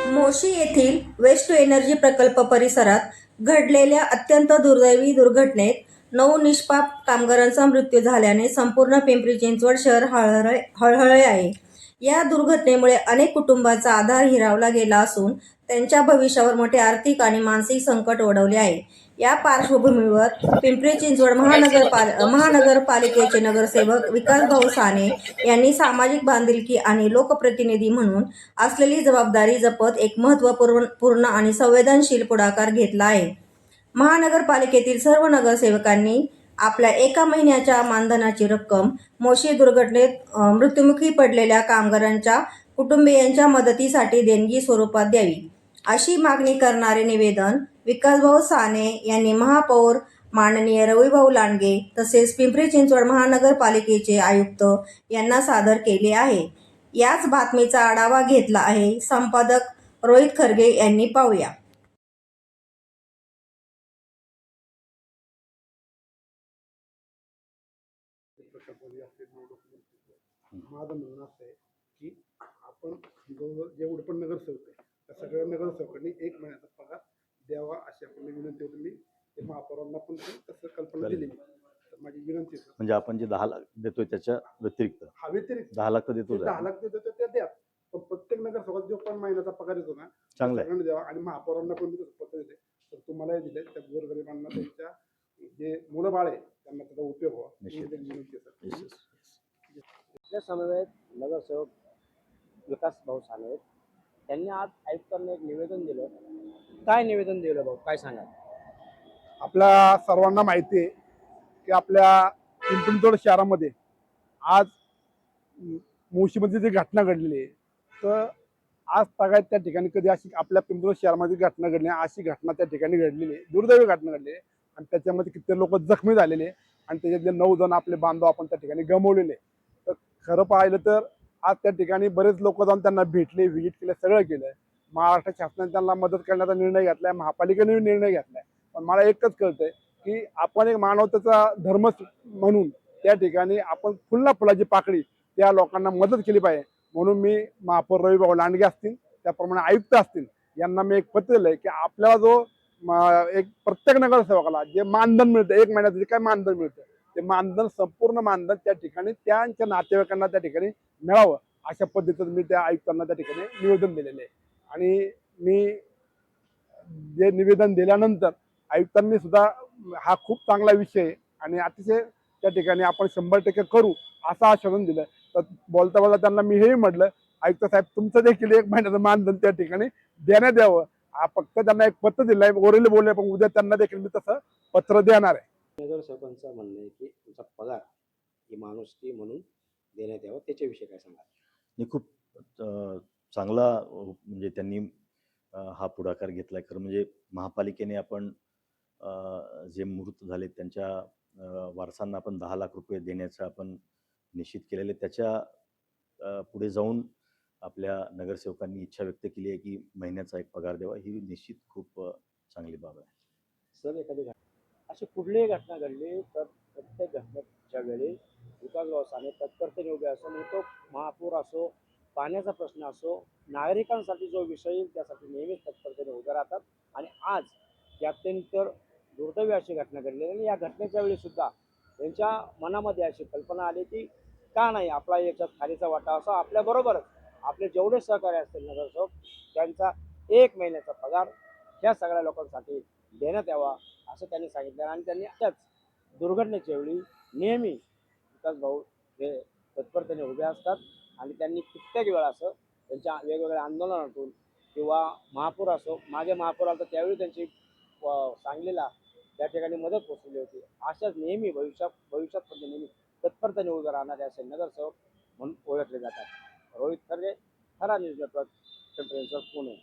मोशी येथील waste to energy प्रकल्प परिसरात घडलेल्या अत्यंत दुर्दैवी दुर्घटनेत 9 निष्पाप कामगारांचा मृत्यू झाल्याने संपूर्ण पिंपरी चिंचवड शहर हळहळले आहे. या दुर्घटनेमुळे अनेक कुटुंबांचा आधार हिरावला गेला असून त्यांच्या भविष्यावर मोठे आर्थिक आणि मानसिक संकट ओढवले आहे. या पार्श्वभूमीवर पिंपरी चिंचवड महानगरपालिकेचे नगरसेवक विकासभाऊ साने यांनी सामाजिक बांधिलकी आणि लोकप्रतिनिधी म्हणून असलेली जबाबदारी जपत एक महत्त्वपूर्ण आणि संवेदनशील पुढाकार घेतला आहे. महानगरपालिकेतील सर्व नगरसेवकांनी आपल्या 1 महिन्याच्या मानधनाची रक्कम मोशी दुर्घटनेत मृत्युमुखी पडलेल्या कामगारांच्या कुटुंबियांच्या मदतीसाठी देणगी स्वरूपात द्यावी, अशी मागणी करणारे निवेदन विकासभाऊ साने यांनी महापौर माननीय रविभाऊ लांडगे तसेच पिंपरी चिंचवड महानगरपालिकेचे आयुक्त यांना सादर केले आहे. याच बातमीचा आढावा घेतला आहे संपादक रोहित खरगे यांनी. पाहूया. माझं म्हणणं असं आहे की आपण जेवढे पण नगरसेवक आहे त्या सगळ्या नगरसेवकांनी 1 महिन्याचा पगार द्यावा अशी आपली विनंती होती. मी ते महापौरांना पण तसं कल्पना दिली. तर माझी विनंती आहे म्हणजे आपण जे 10 लाख देतोय त्याच्या व्यतिरिक्त व्यतिरिक्त 10 लाख देतो, 10 लाख देतो ते द्या, पण प्रत्येक नगरसेवक जो पण महिन्याचा पगार येतो ना सगळ्यांना द्यावा. आणि महापौरांना पण पत्र दिले तर तुम्हालाही दिले, त्या गोरगरिबांना त्यांच्या जे मुलं बाळ आहे त्यांना त्याचा उपयोग व्हावा ही विनंती आहे. आपल्या समवेत नगरसेवक विकासभाऊ साने त्यांनी आज आयुक्तांना एक निवेदन दिलं. काय निवेदन दिलं भाऊ, काय सांगा? आपल्या सर्वांना माहिती आहे की आपल्या पिंपरी चिंचवड शहरामध्ये आज मोशीमध्ये जी घटना घडलेली आहे, तर आज तागायत त्या ठिकाणी कधी अशी आपल्या पिंपरी शहरामध्ये घटना घडली अशी घटना त्या ठिकाणी घडलेली आहे, दुर्दैवी घटना घडलेली आहे. आणि त्याच्यामध्ये किती लोक जखमी झालेले आणि त्याच्यातले 9 जण आपले बांधव आपण त्या ठिकाणी गमावलेले. तर खरं पाहिलं तर आज त्या ठिकाणी बरेच लोक जाऊन त्यांना भेटले, व्हिजिट केलं, सगळं केलं. महाराष्ट्र शासनाने त्यांना मदत करण्याचा निर्णय घेतलाय, महापालिकेने निर्णय घेतलाय. पण मला एकच कळतंय की आपण एक मानवतेचा धर्म म्हणून त्या ठिकाणी आपण फुलाची पाकळी त्या लोकांना मदत केली पाहिजे. म्हणून मी महापौर रविभाऊ लांडगे असतील, त्याप्रमाणे आयुक्त असतील, यांना मी एक पत्र दिलंय की आपल्याला जो एक प्रत्येक नगरसेवकाला जे मानधन मिळतं 1 महिन्याचं जे काय मानधन मिळतं ते मानधन संपूर्ण मानधन त्या ठिकाणी त्यांच्या नातेवाईकांना त्या ठिकाणी मिळावं अशा पद्धतीचं मी त्या आयुक्तांना त्या ठिकाणी निवेदन दिलेलं आहे. आणि मी जे निवेदन दिल्यानंतर आयुक्तांनी सुद्धा हा खूप चांगला विषय आहे आणि अतिशय त्या ठिकाणी आपण 100% करू असं आश्वासन दिलं. तर बोलता बोलता त्यांना मी हेही म्हटलं, आयुक्त साहेब तुमचं देखील 1 महिन्याचं मानधन त्या ठिकाणी देण्यात यावं. फक्त त्यांना एक पत्र दिलंय, ओरली बोलले, पण उद्या त्यांना देखील मी तसं पत्र देणार आहे. नगरसेवकांचं म्हणणं आहे की तुमचा पगार ही माणुसकी म्हणून देण्यात यावा, त्याच्याविषयी काय सांगा? आणि खूप चांगला म्हणजे त्यांनी हा पुढाकार घेतलाय. खरं म्हणजे महापालिकेने आपण जे मृत झाले त्यांच्या वारसांना आपण 10 लाख रुपये देण्याचं आपण निश्चित केलेले. त्याच्या पुढे जाऊन आपल्या नगरसेवकांनी इच्छा व्यक्त केली आहे की महिन्याचा एक पगार द्यावा. ही निश्चित खूप चांगली बाब आहे. सर, एखादी अशी कुठलीही घटना घडली तर प्रत्येक घटनेच्या वेळी विकासभाऊ साने तत्परतेने उभे असो, मग तो महापूर असो, पाण्याचा प्रश्न असो, नागरिकांसाठी जो विषय येईल त्यासाठी नेहमीच तत्परतेने उभे राहतात. आणि आज ही अत्यंत दुर्दैवी अशी घटना घडली आणि या घटनेच्या वेळी सुद्धा त्यांच्या मनामध्ये अशी कल्पना आली की का नाही आपला याच्यात खालीचा वाटा असा, आपल्याबरोबरच आपले जेवढे सहकारी असतील नगरसेवक त्यांचा 1 महिन्याचा पगार ह्या सगळ्या लोकांसाठी देण्यात यावा असं त्यांनी सांगितलं. आणि त्यांनी त्याच दुर्घटनेच्या वेळी नेहमी विकासभाऊ हे तत्परतेने उभे असतात आणि त्यांनी कित्येक वेळा असं त्यांच्या वेगवेगळ्या आंदोलनातून किंवा महापूर असो, मागे महापूर आला तर त्यावेळी त्यांची सांगलीला त्या ठिकाणी मदत पोचवली होती. अशाच नेहमी भविष्यात पण नेहमी तत्परतेने उभे राहणारे असे नगरसेवक म्हणून ओळखले जातात. रोहित खरगे, खरा न्यूज नेटवर्क, पिंपरी चिंचवड, पुणे.